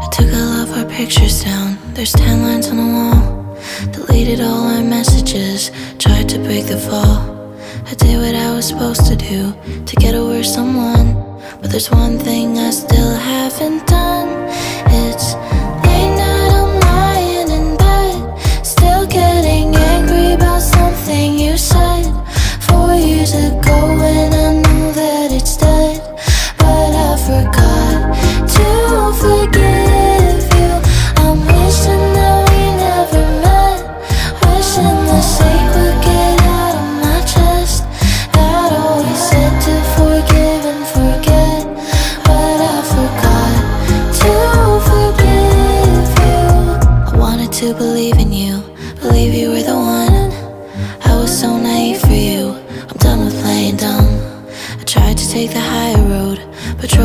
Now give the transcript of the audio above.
I took all of our pictures down. There's 10 lines on the wall. Deleted all our messages, tried to break the fall. I did what I was supposed to do to get over someone, but there's one thing I still haven't done. It's late night, I'm lying in bed, still getting angry about something you said 4 years ago when I knew that it's dead. But I forgot to forgive you. I'm wishing that we never met, wishing the sake would get out of my chest. That always said to forgive and forget, but I forgot to forgive you. I wanted to believe in you, believe you were the one. I was so naive for you, I'm done with playing dumb. I tried to take the higher road, but